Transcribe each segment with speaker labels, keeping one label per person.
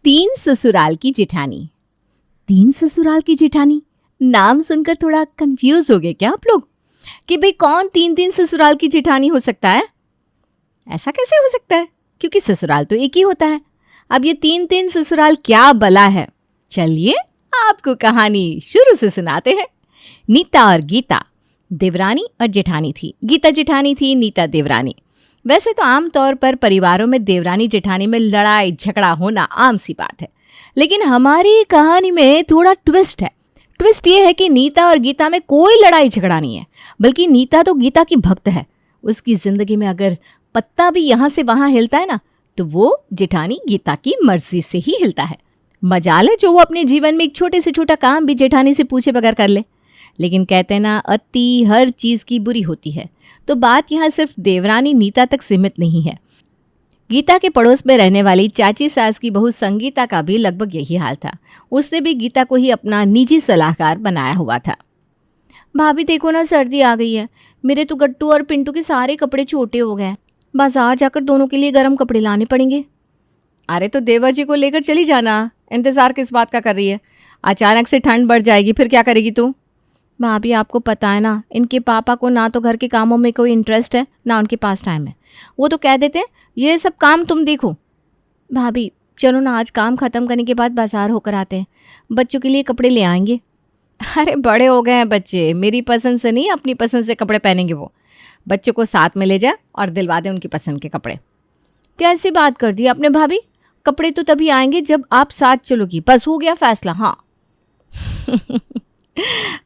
Speaker 1: तीन ससुराल की जेठानी। तीन ससुराल की जेठानी, नाम सुनकर थोड़ा कंफ्यूज हो गए क्या आप लोग कि भाई कौन तीन तीन ससुराल की जेठानी हो सकता है? ऐसा कैसे हो सकता है, क्योंकि ससुराल तो एक ही होता है। अब ये तीन तीन ससुराल क्या बला है, चलिए आपको कहानी शुरू से सुनाते हैं। नीता और गीता देवरानी और जेठानी थी। गीता जेठानी थी, नीता देवरानी। वैसे तो आमतौर पर परिवारों में देवरानी जेठानी में लड़ाई झगड़ा होना आम सी बात है, लेकिन हमारी कहानी में थोड़ा ट्विस्ट है। ट्विस्ट ये है कि नीता और गीता में कोई लड़ाई झगड़ा नहीं है, बल्कि नीता तो गीता की भक्त है। उसकी जिंदगी में अगर पत्ता भी यहाँ से वहाँ हिलता है ना, तो वो जेठानी गीता की मर्जी से ही हिलता है। मजाल है जो वो अपने जीवन में एक छोटे से छोटा काम भी जेठानी से पूछे बगैर कर ले। लेकिन कहते हैं ना, अति हर चीज की बुरी होती है। तो बात यहाँ सिर्फ देवरानी नीता तक सीमित नहीं है। गीता के पड़ोस में रहने वाली चाची सास की बहू संगीता का भी लगभग यही हाल था। उसने भी गीता को ही अपना निजी सलाहकार बनाया हुआ था। भाभी देखो ना, सर्दी आ गई है। मेरे तो गट्टू और पिंटू के सारे कपड़े छोटे हो गए हैं। बाजार जाकर दोनों के लिए गर्म कपड़े लाने पड़ेंगे। अरे तो देवर जी को लेकर चली जाना, इंतजार किस बात का कर रही है? अचानक से ठंड बढ़ जाएगी, फिर क्या करेगी तू? भाभी आपको पता है ना, इनके पापा को ना तो घर के कामों में कोई इंटरेस्ट है, ना उनके पास टाइम है। वो तो कह देते हैं ये सब काम तुम देखो। भाभी चलो ना, आज काम ख़त्म करने के बाद बाजार होकर आते हैं, बच्चों के लिए कपड़े ले आएंगे। अरे बड़े हो गए हैं बच्चे, मेरी पसंद से नहीं अपनी पसंद से कपड़े पहनेंगे वो। बच्चों को साथ में ले जाए और दिलवा दे उनकी पसंद के कपड़े। कैसी बात कर दी आपने भाभी? कपड़े तो तभी आएंगे जब आप साथ चलोगी, बस हो गया फैसला। हाँ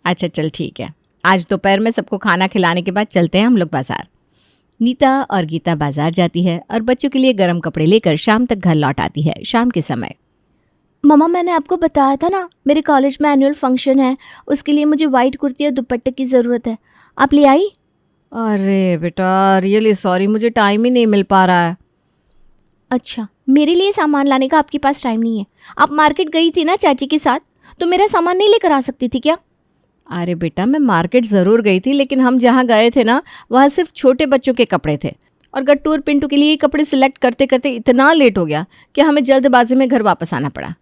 Speaker 1: अच्छा चल ठीक है, आज दोपहर में सबको खाना खिलाने के बाद चलते हैं हम लोग बाजार। नीता और गीता बाजार जाती है और बच्चों के लिए गर्म कपड़े लेकर शाम तक घर लौट आती है। शाम के समय, मम्मा मैंने आपको बताया था ना, मेरे कॉलेज में एनुअल फंक्शन है, उसके लिए मुझे वाइट कुर्ती और दुपट्टे की ज़रूरत है, आप ले आई? अरे बेटा रियली सॉरी, मुझे टाइम ही नहीं मिल पा रहा है। अच्छा, मेरे लिए सामान लाने का आपके पास टाइम नहीं है? आप मार्केट गई थी ना चाची के साथ, तो मेरा सामान नहीं लेकर आ सकती थी क्या? अरे बेटा मैं मार्केट ज़रूर गई थी, लेकिन हम जहाँ गए थे ना, वहाँ सिर्फ छोटे बच्चों के कपड़े थे, और गट्टू और पिंटू के लिए कपड़े सिलेक्ट करते करते इतना लेट हो गया कि हमें जल्दबाजी में घर वापस आना पड़ा।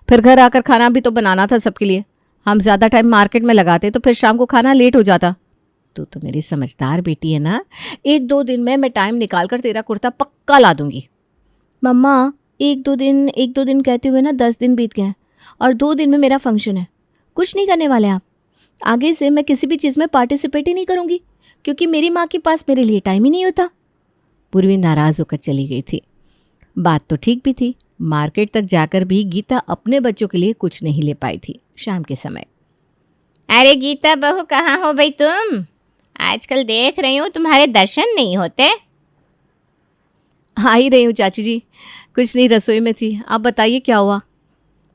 Speaker 1: फिर घर आकर खाना भी तो बनाना था सबके लिए। हम ज़्यादा टाइम मार्केट में लगाते तो फिर शाम को खाना लेट हो जाता। तू तो मेरी समझदार बेटी है ना, 1-2 दिन में मैं टाइम निकाल कर तेरा कुर्ता पक्का ला दूंगी। मम्मा एक दो दिन कहते हुए ना 10 दिन बीत गए हैं, और 2 दिन में मेरा फंक्शन है। कुछ नहीं करने वाले आप? आगे से मैं किसी भी चीज़ में पार्टिसिपेट ही नहीं करूँगी, क्योंकि मेरी माँ के पास मेरे लिए टाइम ही नहीं होता। पूर्वी नाराज़ होकर चली गई थी। बात तो ठीक भी थी, मार्केट तक जाकर भी गीता अपने बच्चों के लिए कुछ नहीं ले पाई थी। शाम के समय, अरे गीता बहू कहाँ हो भाई तुम? आजकल देख रही हूँ तुम्हारे दर्शन नहीं होते। आ ही रही हूँ चाची जी, कुछ नहीं रसोई में थी। आप बताइए क्या हुआ?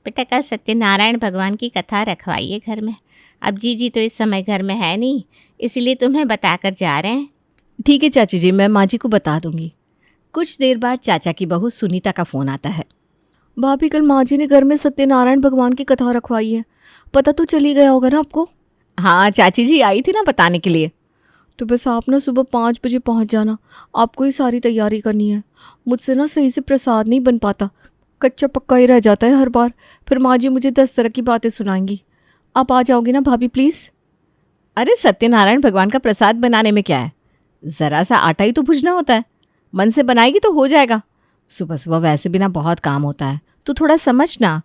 Speaker 1: बेटा कल सत्यनारायण भगवान की कथा रखवाइए घर में। अब जी तो इस समय घर में है नहीं, इसीलिए तुम्हें बताकर जा रहे हैं। ठीक है चाची जी, मैं माँ जी को बता दूंगी। कुछ देर बाद चाचा की बहू सुनीता का फ़ोन आता है। भाभी कल माँ जी ने घर में सत्यनारायण भगवान की कथा रखवाई है, पता तो चली गया होगा ना आपको? हाँ चाची जी आई थी ना बताने के लिए। तो बस आप ना सुबह 5 बजे पहुँच जाना, आपको ही सारी तैयारी करनी है। मुझसे ना सही से प्रसाद नहीं बन पाता, कच्चा पक्का ही रह जाता है हर बार, फिर माँ जी मुझे 10 तरह की बातें सुनाएंगी। आप आ जाओगे ना भाभी प्लीज़? अरे सत्यनारायण भगवान का प्रसाद बनाने में क्या है, ज़रा सा आटा ही तो भूजना होता है, मन से बनाएगी तो हो जाएगा। सुबह सुबह वैसे भी ना बहुत काम होता है, तो थोड़ा समझना।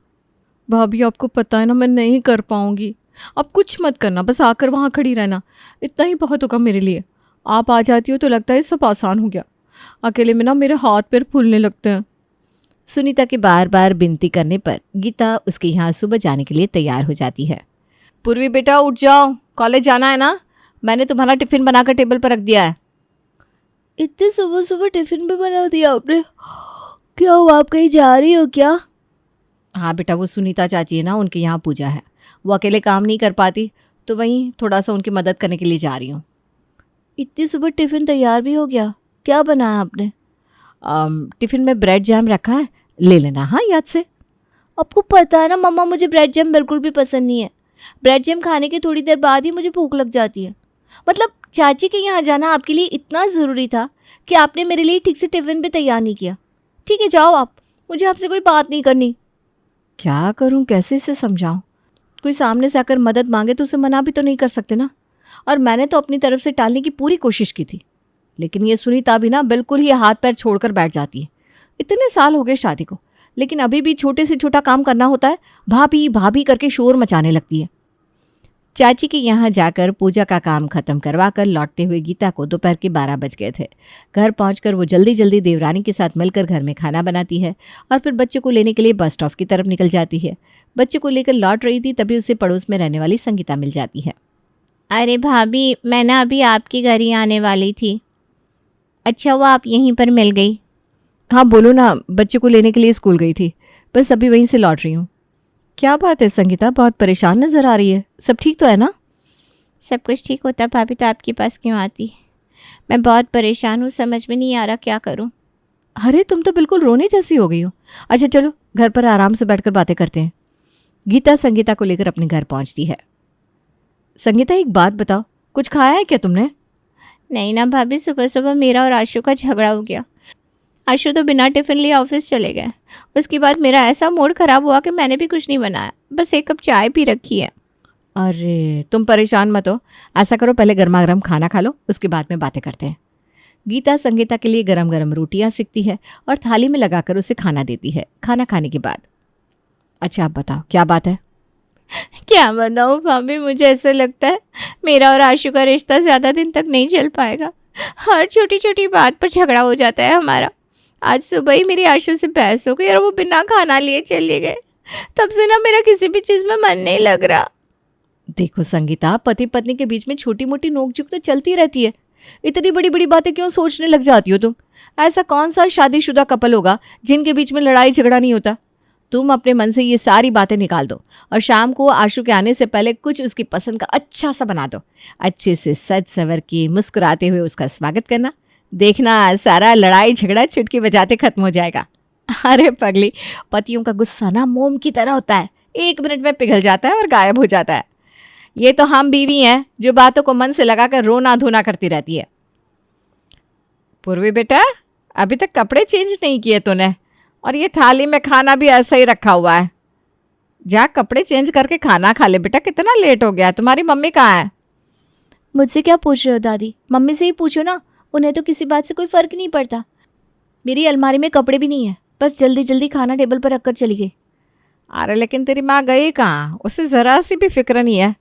Speaker 1: भाभी आपको पता है ना, मैं नहीं कर पाऊँगी। अब कुछ मत करना, बस आकर वहाँ खड़ी रहना, इतना ही बहुत होगा मेरे लिए। आप आ जाती हो तो लगता है सब आसान हो गया, अकेले में ना मेरे हाथ पैर फूलने लगते हैं। सुनीता के बार बार विनती करने पर गीता उसके यहाँ सुबह जाने के लिए तैयार हो जाती है। पूर्वी बेटा उठ जाओ, कॉलेज जाना है ना, मैंने तुम्हारा टिफ़िन बनाकर टेबल पर रख दिया है। इतने सुबह सुबह टिफ़िन भी बना दिया आपने? क्या हुआ, आप कहीं जा रही हो क्या? हाँ बेटा, वो सुनीता चाची है ना, उनके यहाँ पूजा है, वो अकेले काम नहीं कर पाती, तो वहीं थोड़ा सा उनकी मदद करने के लिए जा रही हूँ। इतनी सुबह टिफ़िन तैयार भी हो गया? क्या बनाया आपने? टिफ़िन में ब्रेड जैम रखा है, ले लेना हाँ याद से। आपको पता है ना मम्मा, मुझे ब्रेड जैम बिल्कुल भी पसंद नहीं है। ब्रेड जैम खाने के थोड़ी देर बाद ही मुझे भूख लग जाती है। मतलब चाची के यहाँ जाना आपके लिए इतना ज़रूरी था कि आपने मेरे लिए ठीक से टिफ़िन भी तैयार नहीं किया। ठीक है जाओ आप, मुझे आपसे कोई बात नहीं करनी। क्या करूं, कैसे इसे समझाऊं? कोई सामने से आकर मदद मांगे तो उसे मना भी तो नहीं कर सकते ना। और मैंने तो अपनी तरफ से टालने की पूरी कोशिश की थी, लेकिन ये सुनीता भी ना बिल्कुल ही हाथ पैर छोड़कर बैठ जाती है। इतने साल हो गए शादी को, लेकिन अभी भी छोटे से छोटा काम करना होता है भाभी भाभी करके शोर मचाने लगती है। चाची के यहाँ जाकर पूजा का काम खत्म करवा कर लौटते हुए गीता को दोपहर के 12 बज गए थे। घर पहुंचकर वो जल्दी जल्दी देवरानी के साथ मिलकर घर में खाना बनाती है और फिर बच्चों को लेने के लिए बस स्टॉप की तरफ निकल जाती है। बच्चों को लेकर लौट रही थी तभी उसे पड़ोस में रहने वाली संगीता मिल जाती है। अरे भाभी, मैं ना अभी आपके घर ही आने वाली थी। अच्छा हुआ आप यहीं पर मिल गई। हाँ बोलो ना, बच्चे को लेने के लिए स्कूल गई थी, बस अभी वहीं से लौट रही हूँ। क्या बात है संगीता, बहुत परेशान नजर आ रही है, सब ठीक तो है ना? सब कुछ ठीक होता भाभी तो आपके पास क्यों आती? मैं बहुत परेशान हूँ, समझ में नहीं आ रहा क्या करूँ। अरे तुम तो बिल्कुल रोने जैसी हो गई हो। अच्छा चलो घर पर आराम से बैठकर बातें करते हैं। गीता संगीता को लेकर अपने घर पहुंचती है। संगीता एक बात बताओ, कुछ खाया है क्या तुमने? नहीं ना भाभी, सुबह सुबह मेरा और आशु का झगड़ा हो गया। आशु तो बिना टिफ़िन लिए ऑफिस चले गए। उसके बाद मेरा ऐसा मूड ख़राब हुआ कि मैंने भी कुछ नहीं बनाया, बस एक कप चाय पी रखी है। अरे तुम परेशान मत हो, ऐसा करो पहले गर्मा गर्म खाना खा लो, उसके बाद में बातें करते हैं। गीता संगीता के लिए गरम गरम रोटियां सेकती है और थाली में लगाकर उसे खाना देती है। खाना खाने के बाद अच्छा आप बताओ क्या बात है? क्या बताऊँ भाभी, मुझे ऐसा लगता है मेरा और आशु का रिश्ता ज़्यादा दिन तक नहीं चल पाएगा। हर छोटी छोटी बात पर झगड़ा हो जाता है हमारा। आज सुबह ही मेरी आशु से बहस हो गई और वो बिना खाना लिए चले गए। तब से ना मेरा किसी भी चीज़ में मन नहीं लग रहा। देखो संगीता, पति पत्नी के बीच में छोटी मोटी नोकझोंक तो चलती रहती है, इतनी बड़ी बड़ी बातें क्यों सोचने लग जाती हो तुम? ऐसा कौन सा शादीशुदा कपल होगा जिनके बीच में लड़ाई झगड़ा नहीं होता? तुम अपने मन से ये सारी बातें निकाल दो और शाम को आशु के आने से पहले कुछ उसकी पसंद का अच्छा सा बना दो। अच्छे से सज संवर के मुस्कुराते हुए उसका स्वागत करना। देखना सारा लड़ाई झगड़ा चुटकी बजाते खत्म हो जाएगा। अरे पगली, पतियों का गुस्सा ना मोम की तरह होता है, 1 मिनट में पिघल जाता है और गायब हो जाता है। ये तो हम बीवी हैं जो बातों को मन से लगाकर रोना धोना करती रहती है। पूर्वी बेटा, अभी तक कपड़े चेंज नहीं किए तूने, और ये थाली में खाना भी ऐसा ही रखा हुआ है। जा कपड़े चेंज करके खाना खा ले बेटा, कितना लेट हो गया। तुम्हारी मम्मी कहाँ है? मुझसे क्या पूछ रहे हो दादी, मम्मी से ही पूछो ना, उन्हें तो किसी बात से कोई फ़र्क नहीं पड़ता। मेरी अलमारी में कपड़े भी नहीं है, बस जल्दी जल्दी खाना टेबल पर रखकर चली गई। अरे लेकिन तेरी माँ गई कहाँ, उसे ज़रा सी भी फिक्र नहीं है।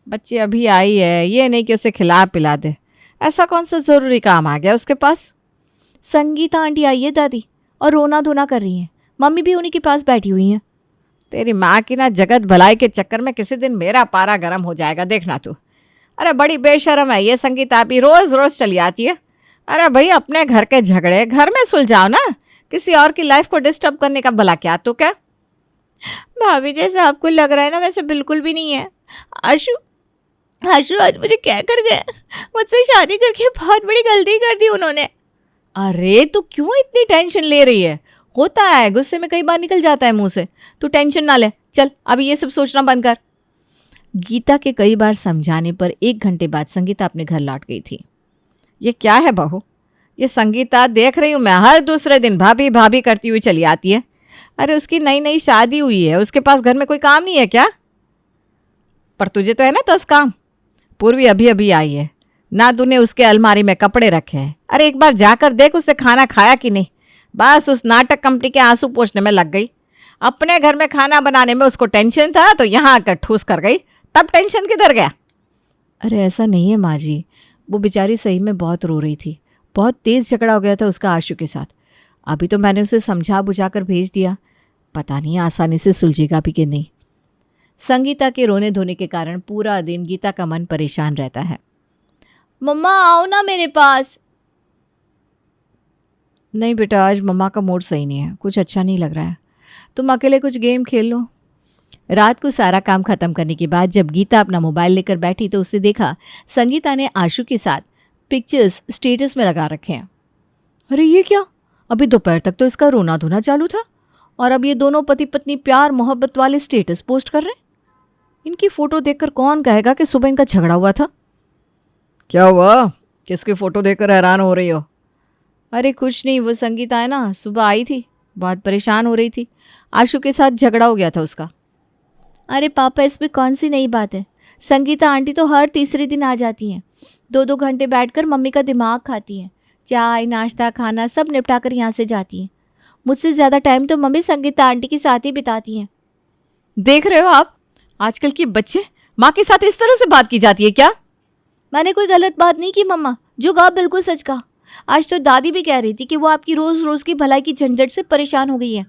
Speaker 1: बच्ची अभी आई है, ये नहीं कि उसे खिला पिला दे। ऐसा कौन सा ज़रूरी काम आ गया उसके पास? संगीता आंटी आई है दादी, और रोना धोना कर रही हैं। मम्मी भी उन्हीं के पास बैठी हुई हैं। तेरी माँ की ना जगत भलाई के चक्कर में किसी दिन मेरा पारा गर्म हो जाएगा, देखना तू। अरे बड़ी बेशर्म है ये संगीता, भी रोज़ रोज़ चली आती है। अरे भाई, अपने घर के झगड़े घर में सुलझाओ ना, किसी और की लाइफ को डिस्टर्ब करने का भला क्या तू क्या? भाभी जैसा आपको लग रहा है ना वैसे बिल्कुल भी नहीं है। आशु आशु आज मुझे क्या कर गए, मुझसे शादी करके बहुत बड़ी गलती कर दी उन्होंने। अरे तू क्यों इतनी टेंशन ले रही है? होता है, गुस्से में कई बार निकल जाता है मुंह से। तू टेंशन ना ले, चल अभी ये सब सोचना बंद कर। गीता के कई बार समझाने पर 1 घंटे बाद संगीता अपने घर लौट गई थी। ये क्या है बहू, ये संगीता देख रही हूँ मैं हर दूसरे दिन भाभी भाभी करती हुई चली आती है। अरे उसकी नई नई शादी हुई है, उसके पास घर में कोई काम नहीं है क्या? पर तुझे तो है ना 10 काम। पूर्वी अभी अभी आई है ना, तूने उसके अलमारी में कपड़े रखे हैं। अरे एक बार जाकर देख उसने खाना खाया कि नहीं। बस उस नाटक कंपनी के आंसू पोंछने में लग गई। अपने घर में खाना बनाने में उसको टेंशन था तो यहाँ आकर ठूस कर गई, तब टेंशन किधर गया? अरे ऐसा नहीं है माँ जी, वो बेचारी सही में बहुत रो रही थी। बहुत तेज़ झगड़ा हो गया था उसका आशु के साथ। अभी तो मैंने उसे समझा बुझा कर भेज दिया, पता नहीं आसानी से सुलझेगा भी कि नहीं। संगीता के रोने धोने के कारण पूरा दिन गीता का मन परेशान रहता है। मम्मा आओ ना मेरे पास। नहीं बेटा, आज मम्मा का मूड सही नहीं है, कुछ अच्छा नहीं लग रहा है। तुम अकेले कुछ गेम खेल लो। रात को सारा काम खत्म करने के बाद जब गीता अपना मोबाइल लेकर बैठी तो उसने देखा संगीता ने आशु के साथ पिक्चर्स स्टेटस में लगा रखे हैं। अरे ये क्या, अभी दोपहर तक तो इसका रोना धोना चालू था और अब ये दोनों पति पत्नी प्यार मोहब्बत वाले स्टेटस पोस्ट कर रहे हैं। इनकी फ़ोटो देखकर कौन कहेगा कि सुबह इनका झगड़ा हुआ था? क्या हुआ, किसकी फ़ोटो देखकर हैरान हो रही हो? अरे कुछ नहीं, वो संगीता है ना, सुबह आई थी, बहुत परेशान हो रही थी। आशु के साथ झगड़ा हो गया था उसका। अरे पापा, इसमें कौन सी नई बात है? संगीता आंटी तो हर तीसरे दिन आ जाती हैं। 2-2 घंटे बैठकर मम्मी का दिमाग खाती हैं। चाय नाश्ता खाना सब निपटा कर यहाँ से जाती हैं। मुझसे ज़्यादा टाइम तो मम्मी संगीता आंटी के साथ ही बिताती हैं। देख रहे हो आप, आजकल के बच्चे, माँ के साथ इस तरह से बात की जाती है क्या? मैंने कोई गलत बात नहीं की मम्मा, जो कहा बिल्कुल सच कहा। आज तो दादी भी कह रही थी कि वो आपकी रोज़ रोज़ की भलाई की झंझट से परेशान हो गई है।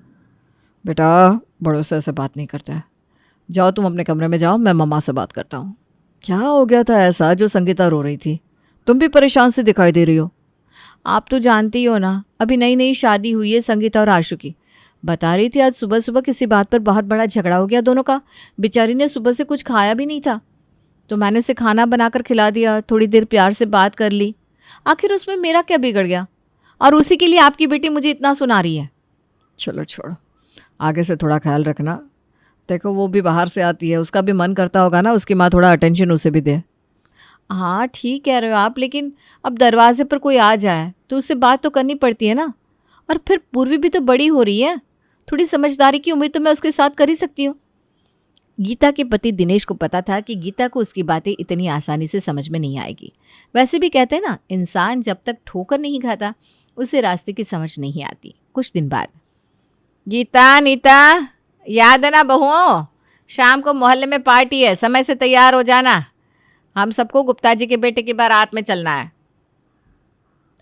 Speaker 1: बेटा, बड़ों से ऐसे बात नहीं करता है। जाओ तुम अपने कमरे में जाओ, मैं मम्मा से बात करता हूँ। क्या हो गया था ऐसा जो संगीता रो रही थी? तुम भी परेशान से दिखाई दे रही हो। आप तो जानती ही हो ना, अभी नई नई शादी हुई है संगीता और आशु की। बता रही थी आज सुबह सुबह किसी बात पर बहुत बड़ा झगड़ा हो गया दोनों का। बेचारी ने सुबह से कुछ खाया भी नहीं था, तो मैंने उसे खाना बनाकर खिला दिया, थोड़ी देर प्यार से बात कर ली। आखिर उसमें मेरा क्या बिगड़ गया? और उसी के लिए आपकी बेटी मुझे इतना सुना रही है। चलो छोड़ो, आगे से थोड़ा ख्याल रखना। देखो, वो भी बाहर से आती है, उसका भी मन करता होगा ना उसकी माँ थोड़ा अटेंशन उसे भी दे। हाँ ठीक कह रहे हो आप, लेकिन अब दरवाजे पर कोई आ जाए तो उससे बात तो करनी पड़ती है ना। और फिर पूर्वी भी तो बड़ी हो रही है, थोड़ी समझदारी की उम्मीद तो मैं उसके साथ कर ही सकती हूँ। गीता के पति दिनेश को पता था कि गीता को उसकी बातें इतनी आसानी से समझ में नहीं आएगी। वैसे भी कहते हैं ना, इंसान जब तक ठोकर नहीं खाता उसे रास्ते की समझ नहीं आती। कुछ दिन बाद, गीता, नीता, याद है ना बहुओं, शाम को मोहल्ले में पार्टी है, समय से तैयार हो जाना। हम सबको गुप्ता जी के बेटे की बारात में चलना है।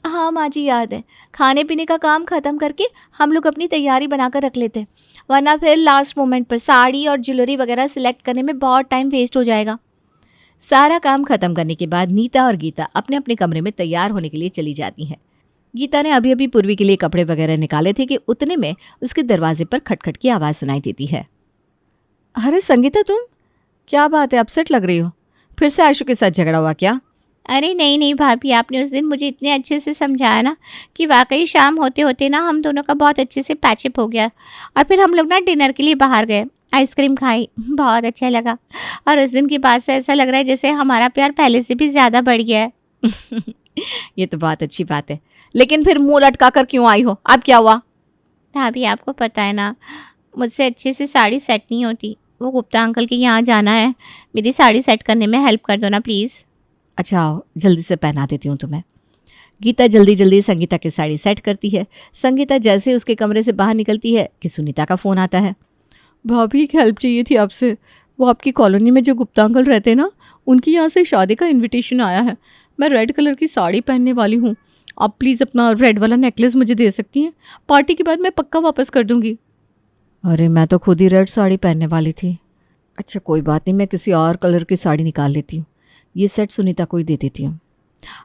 Speaker 1: हाँ माँ जी, याद है। खाने पीने का काम ख़त्म करके हम लोग अपनी तैयारी बनाकर रख लेते, वरना फिर लास्ट मोमेंट पर साड़ी और ज्वेलरी वगैरह सिलेक्ट करने में बहुत टाइम वेस्ट हो जाएगा। सारा काम ख़त्म करने के बाद नीता और गीता अपने अपने कमरे में तैयार होने के लिए चली जाती हैं। गीता ने अभी अभी पूर्वी के लिए कपड़े वगैरह निकाले थे कि उतने में उसके दरवाजे पर खटखट की आवाज़ सुनाई देती है। अरे संगीता, तुम, क्या बात है, अपसेट लग रही हो? फिर से आशु के साथ झगड़ा हुआ क्या? अरे नहीं नहीं भाभी, आपने उस दिन मुझे इतने अच्छे से समझाया ना कि वाकई शाम होते होते ना हम दोनों का बहुत अच्छे से पैचअप हो गया। और फिर हम लोग ना डिनर के लिए बाहर गए, आइसक्रीम खाई, बहुत अच्छा लगा। और उस दिन की बात से ऐसा लग रहा है जैसे हमारा प्यार पहले से भी ज़्यादा बढ़ गया है। ये तो बहुत अच्छी बात है, लेकिन फिर मुँह लटका कर क्यों आई हो? अब क्या हुआ? भाभी आपको पता है ना, मुझसे अच्छे से साड़ी सेट नहीं होती। वो गुप्ता अंकल के यहाँ जाना है, मेरी साड़ी सेट करने में हेल्प कर दो ना प्लीज़। अच्छा आओ, जल्दी से पहना देती हूँ तुम्हें। गीता जल्दी जल्दी संगीता की साड़ी सेट करती है। संगीता जैसे उसके कमरे से बाहर निकलती है कि सुनीता का फ़ोन आता है। भाभी, एक हेल्प चाहिए थी आपसे। वो आपकी कॉलोनी में जो गुप्ता अंकल रहते हैं ना, उनकी यहाँ से शादी का इन्विटेशन आया है। मैं रेड कलर की साड़ी पहनने वाली हूँ। आप प्लीज़ अपना रेड वाला नेकलेस मुझे दे सकती हैं? पार्टी के बाद मैं पक्का वापस कर दूँगी। अरे मैं तो खुद ही रेड साड़ी पहनने वाली थी। अच्छा कोई बात नहीं, मैं किसी और कलर की साड़ी निकाल लेती हूँ। ये सेट सुनीता को ही दे देती हूँ।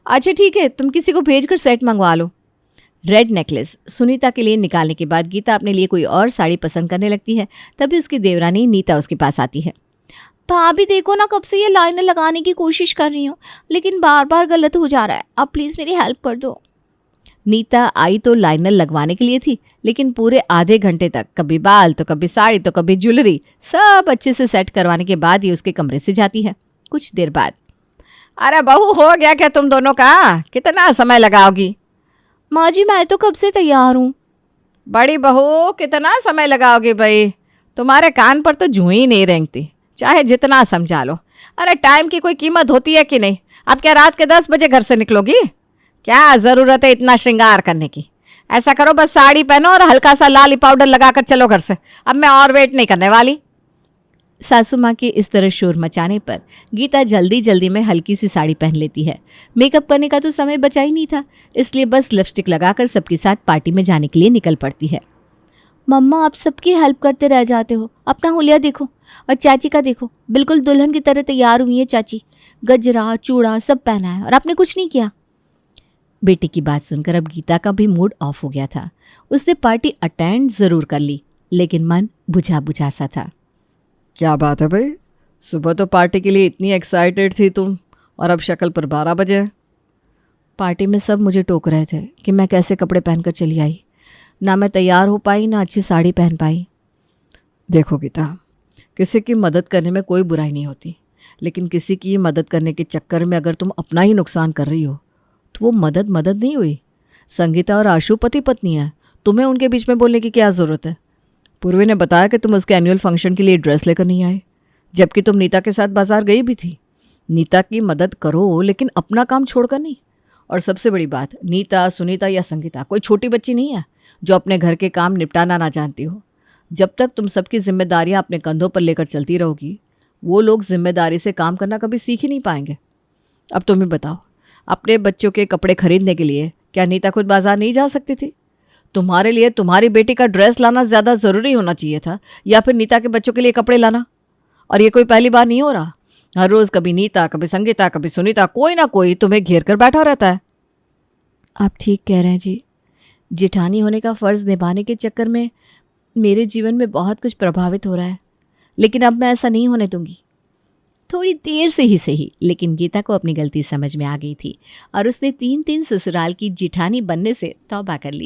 Speaker 1: अच्छा ठीक है, तुम किसी को भेजकर सेट मंगवा लो। रेड नेकलेस सुनीता के लिए निकालने के बाद गीता अपने लिए कोई और साड़ी पसंद करने लगती है। तभी उसकी देवरानी नीता उसके पास आती है। भाभी देखो ना, कब से ये लाइनर लगाने की कोशिश कर रही हूँ, लेकिन बार बार गलत हो जा रहा है। अब प्लीज़ मेरी हेल्प कर दो। नीता आई तो लाइनर लगवाने के लिए थी, लेकिन पूरे आधे घंटे तक कभी बाल तो कभी साड़ी तो कभी ज्वेलरी सब अच्छे से सेट करवाने के बाद ही उसके कमरे से जाती है। कुछ देर बाद, अरे बहू, हो गया क्या तुम दोनों का? कितना समय लगाओगी? माँ जी मैं तो कब से तैयार हूँ। बड़ी बहू, कितना समय लगाओगी भाई? तुम्हारे कान पर तो जूं ही नहीं रेंगती, चाहे जितना समझा लो। अरे टाइम की कोई कीमत होती है कि नहीं? अब क्या रात के 10 बजे घर से निकलोगी? क्या ज़रूरत है इतना श्रृंगार करने की? ऐसा करो, बस साड़ी पहनो और हल्का सा लाली पाउडर लगाकर चलो घर से। अब मैं और वेट नहीं करने वाली। सासू माँ के इस तरह शोर मचाने पर गीता जल्दी जल्दी में हल्की सी साड़ी पहन लेती है। मेकअप करने का तो समय बचा ही नहीं था, इसलिए बस लिपस्टिक लगाकर सबके साथ पार्टी में जाने के लिए निकल पड़ती है। मम्मा, आप सबकी हेल्प करते रह जाते हो। अपना हुलिया देखो और चाची का देखो, बिल्कुल दुल्हन की तरह तैयार हुई है चाची। गजरा चूड़ा सब पहना है और आपने कुछ नहीं किया। बेटी की बात सुनकर अब गीता का भी मूड ऑफ हो गया था। उसने पार्टी अटेंड ज़रूर कर ली, लेकिन मन बुझा बुझा सा था। क्या बात है भाई, सुबह तो पार्टी के लिए इतनी एक्साइटेड थी तुम, और अब शक्ल पर 12 बजे। पार्टी में सब मुझे टोक रहे थे कि मैं कैसे कपड़े पहनकर चली आई। ना मैं तैयार हो पाई, ना अच्छी साड़ी पहन पाई। देखो गीता, किसी की मदद करने में कोई बुराई नहीं होती, लेकिन किसी की मदद करने के चक्कर में अगर तुम अपना ही नुकसान कर रही हो तो वो मदद नहीं हुई। संगीता और आशु पति पत्नी है, तुम्हें उनके बीच में बोलने की क्या ज़रूरत है? पूर्वी ने बताया कि तुम उसके एनुअल फंक्शन के लिए ड्रेस लेकर नहीं आए, जबकि तुम नीता के साथ बाजार गई भी थी। नीता की मदद करो, लेकिन अपना काम छोड़कर नहीं। और सबसे बड़ी बात, नीता, सुनीता या संगीता कोई छोटी बच्ची नहीं है जो अपने घर के काम निपटाना ना जानती हो। जब तक तुम सबकी जिम्मेदारियां अपने कंधों पर लेकर चलती रहोगी, वो लोग जिम्मेदारी से काम करना कभी सीख ही नहीं पाएंगे। अब तुम ही बताओ, अपने बच्चों के कपड़े खरीदने के लिए क्या नीता खुद बाजार नहीं जा सकती थी? तुम्हारे लिए तुम्हारी बेटी का ड्रेस लाना ज़्यादा ज़रूरी होना चाहिए था, या फिर नीता के बच्चों के लिए कपड़े लाना? और ये कोई पहली बार नहीं हो रहा। हर रोज़ कभी नीता, कभी संगीता, कभी सुनीता, कोई ना कोई तुम्हें घेर कर बैठा रहता है। आप ठीक कह रहे हैं जी। जेठानी होने का फ़र्ज़ निभाने के चक्कर में मेरे जीवन में बहुत कुछ प्रभावित हो रहा है, लेकिन अब मैं ऐसा नहीं होने दूंगी। थोड़ी देर से ही सही, लेकिन गीता को अपनी गलती समझ में आ गई थी और उसने 3 दिन ससुराल की जेठानी बनने से तौबा कर ली।